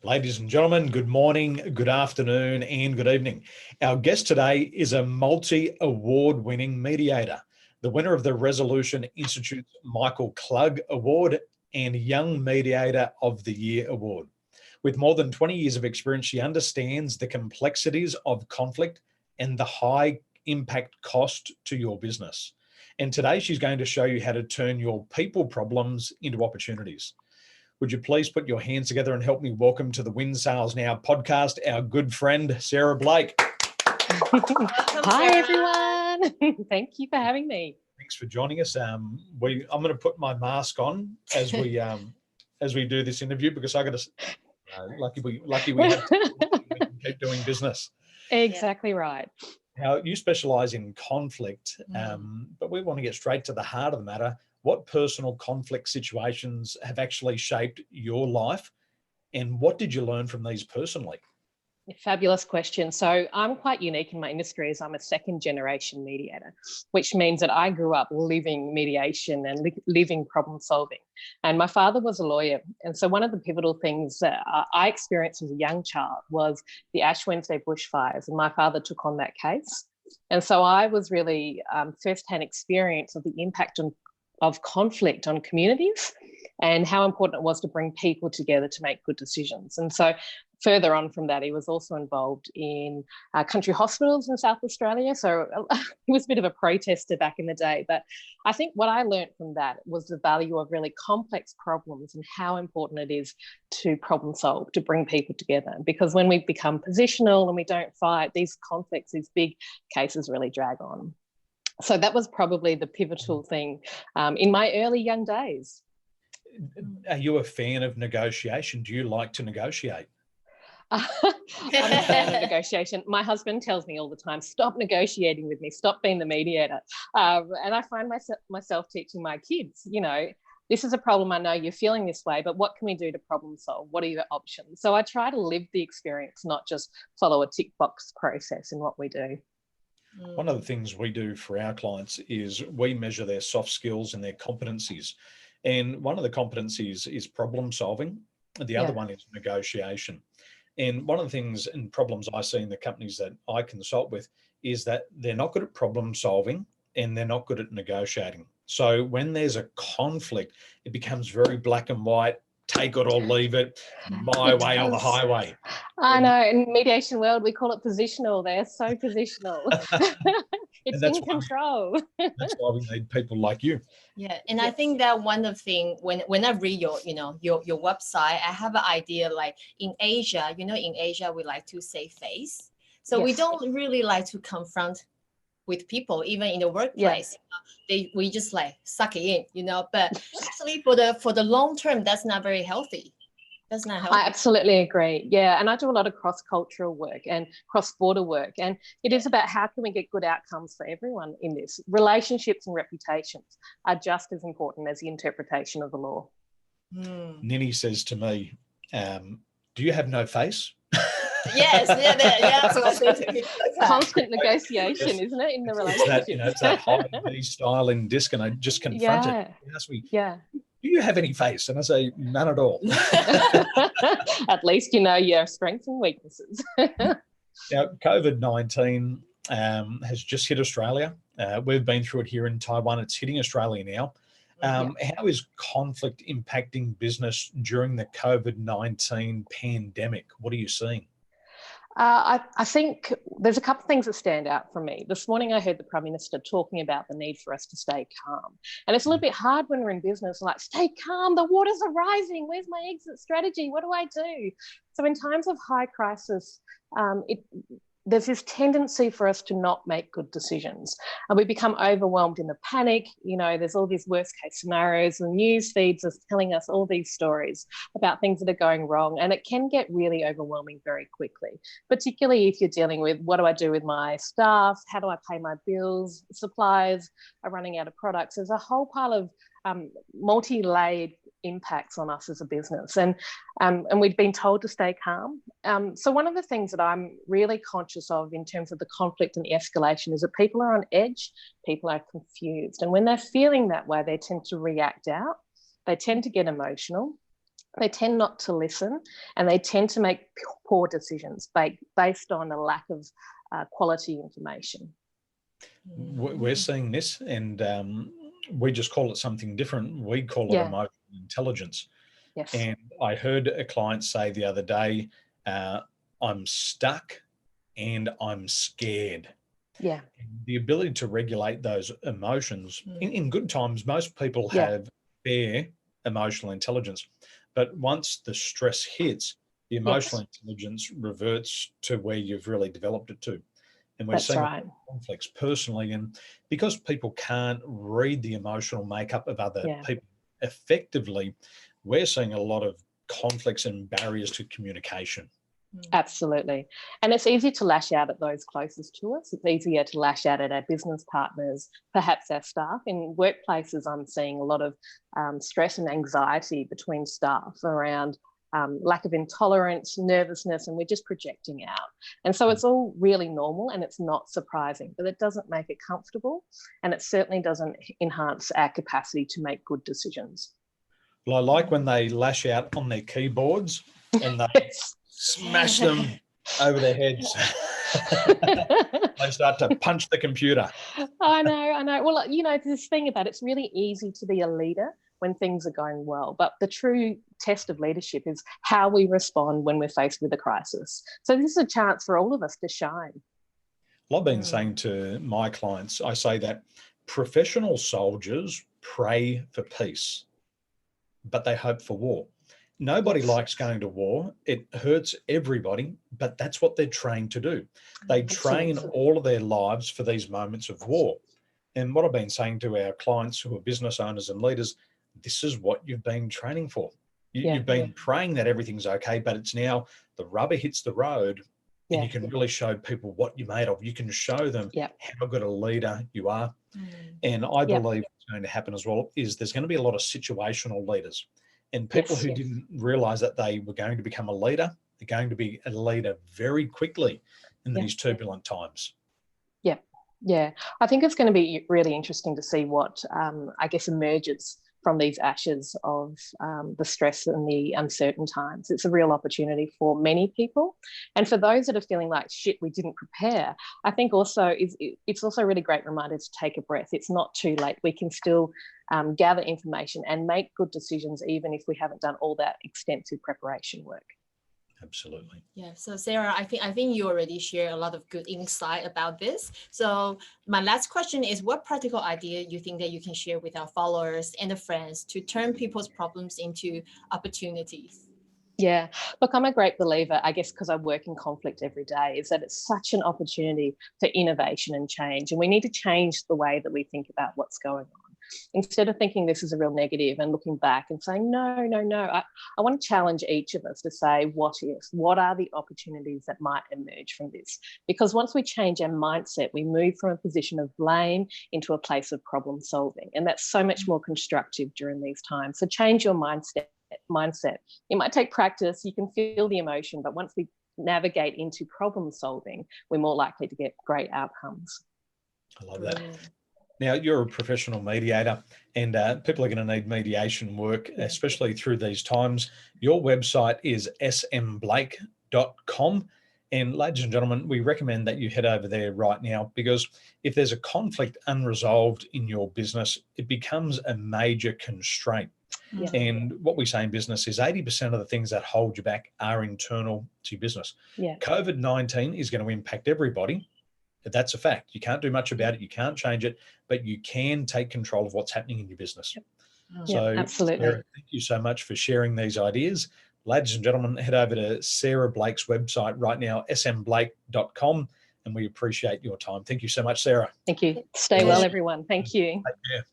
Ladies and gentlemen, good morning, good afternoon, and good evening. Our guest today is a multi-award-winning mediator, the winner of the Resolution Institute's Michael Klug Award and Young Mediator of the Year Award. With more than 20 years of experience, she understands the complexities of conflict and the high impact cost to your business. And today she's going to show you how to turn your people problems into opportunities. Would you please put your hands together and help me welcome to the Win Sales Now podcast, our good friend, Sarah Blake. Hi, everyone. Thank you for having me. Thanks for joining us. I'm going to put my mask on as we do this interview because I got to. Lucky we have to, we can keep doing business. Exactly right. Now, you specialize in conflict, but we want to get straight to the heart of the matter. What personal conflict situations have actually shaped your life, and what did you learn from these personally? Fabulous question. So I'm quite unique in my industry as I'm a second generation mediator, which means that I grew up living mediation and living problem solving. And my father was a lawyer. And so one of the pivotal things that I experienced as a young child was the Ash Wednesday bushfires, and my father took on that case. And so I was really firsthand experience of the impact of conflict on communities and how important it was to bring people together to make good decisions. And so further on from that, he was also involved in country hospitals in South Australia. So he was a bit of a protester back in the day. But I think what I learned from that was the value of really complex problems and how important it is to problem solve, to bring people together. Because when we become positional and we don't fight, these conflicts, these big cases really drag on. So that was probably the pivotal thing in my early young days. Are you a fan of negotiation? Do you like to negotiate? I'm a fan of negotiation. My husband tells me all the time, stop negotiating with me, stop being the mediator. And I find myself teaching my kids, this is a problem. I know you're feeling this way, but what can we do to problem solve? What are your options? So I try to live the experience, not just follow a tick box process in what we do. One of the things we do for our clients is we measure their soft skills and their competencies. And one of the competencies is problem solving. The other one is negotiation. And one of the things and problems I see in the companies that I consult with is that they're not good at problem solving and they're not good at negotiating. So when there's a conflict, it becomes very black and white. Take it or leave it, my way or the highway. I know. In mediation world, we call it positional. They're so positional. It's in control. That's why we need people like you. Yeah, and I think that one of the things when I read your website, I have an idea like in Asia, in Asia we like to save face, so we don't really like to confront with people, even in the workplace. We just like suck it in, But actually, for the long term, that's not very healthy. That's not healthy. I absolutely agree. Yeah, and I do a lot of cross-cultural work and cross-border work, and it is about how can we get good outcomes for everyone in this. Relationships and reputations are just as important as the interpretation of the law. Ninny says to me, "Do you have no face?" Yes, constant negotiation, isn't it, in the relationship? It's that high B style in disc, and I just confronted. He asked me, "Do you have any face?" And I say, "None at all." At least you know your strengths and weaknesses. Now, COVID-19 has just hit Australia. We've been through it here in Taiwan. It's hitting Australia now. How is conflict impacting business during the COVID-19 pandemic? What are you seeing? I think there's a couple of things that stand out for me. This morning I heard the Prime Minister talking about the need for us to stay calm. And it's a little bit hard when we're in business, like, stay calm, the waters are rising, where's my exit strategy, what do I do? So in times of high crisis, there's this tendency for us to not make good decisions, and we become overwhelmed in the panic. There's all these worst case scenarios, and news feeds are telling us all these stories about things that are going wrong, and it can get really overwhelming very quickly, particularly if you're dealing with, what do I do with my staff? How do I pay my bills? Suppliers are running out of products. There's a whole pile of multi-layered impacts on us as a business, and we've been told to stay calm. So one of the things that I'm really conscious of in terms of the conflict and the escalation is that people are on edge, people are confused, and when they're feeling that way, they tend to react out, they tend to get emotional, they tend not to listen, and they tend to make poor decisions based on a lack of quality information. We're seeing this, and we just call it something different. We call it emotional intelligence. Yes. And I heard a client say the other day, I'm stuck and I'm scared. Yeah. The ability to regulate those emotions in good times, most people have fair emotional intelligence. But once the stress hits, the emotional intelligence reverts to where you've really developed it to. And we're seeing conflicts personally. And because people can't read the emotional makeup of other people effectively, we're seeing a lot of conflicts and barriers to communication. Absolutely. And it's easy to lash out at those closest to us. It's easier to lash out at our business partners, perhaps our staff. In workplaces, I'm seeing a lot of stress and anxiety between staff around lack of intolerance, nervousness, and we're just projecting out. And so it's all really normal, and it's not surprising, but it doesn't make it comfortable, and it certainly doesn't enhance our capacity to make good decisions. Well, I like when they lash out on their keyboards and they smash them over their heads. They start to punch the computer. I know. Well, this thing about it's really easy to be a leader when things are going well, but the true test of leadership is how we respond when we're faced with a crisis. So this is a chance for all of us to shine. Well, I've been saying to my clients, I say that professional soldiers pray for peace, but they hope for war. Nobody likes going to war. It hurts everybody, but that's what they're trained to do. They train all of their lives for these moments of war. And what I've been saying to our clients who are business owners and leaders, this is what you've been training for. You've been praying that everything's okay, but it's now the rubber hits the road and you can really show people what you're made of. You can show them how good a leader you are. And I believe what's going to happen as well is there's going to be a lot of situational leaders. And people who didn't realize that they were going to become a leader, they're going to be a leader very quickly in these turbulent times. Yeah. I think it's going to be really interesting to see what, emerges from these ashes of the stress and the uncertain times. It's a real opportunity for many people. And for those that are feeling like, shit, we didn't prepare, I think also it's also a really great reminder to take a breath. It's not too late. We can still gather information and make good decisions, even if we haven't done all that extensive preparation work. Absolutely. Yeah. So Sarah, I think you already shared a lot of good insight about this. So my last question is, what practical idea you think that you can share with our followers and the friends to turn people's problems into opportunities? Yeah, look, I'm a great believer, I guess, because I work in conflict every day, is that it's such an opportunity for innovation and change. And we need to change the way that we think about what's going on. Instead of thinking this is a real negative and looking back and saying, no. I want to challenge each of us to say, what if? What are the opportunities that might emerge from this? Because once we change our mindset, we move from a position of blame into a place of problem solving. And that's so much more constructive during these times. So change your mindset. It might take practice. You can feel the emotion, but once we navigate into problem solving, we're more likely to get great outcomes. I love that. Now, you're a professional mediator, and people are going to need mediation work, especially through these times. Your website is smblake.com. And ladies and gentlemen, we recommend that you head over there right now, because if there's a conflict unresolved in your business, it becomes a major constraint. And what we say in business is 80% of the things that hold you back are internal to your business. COVID-19 is going to impact everybody. That's a fact. You can't do much about it. You can't change it, but you can take control of what's happening in your business. So absolutely. Sarah, thank you so much for sharing these ideas. Ladies and gentlemen, head over to Sarah Blake's website right now, smblake.com, and we appreciate your time. Thank you so much, Sarah. Thank you. Stay well, everyone. Thank you. Take care.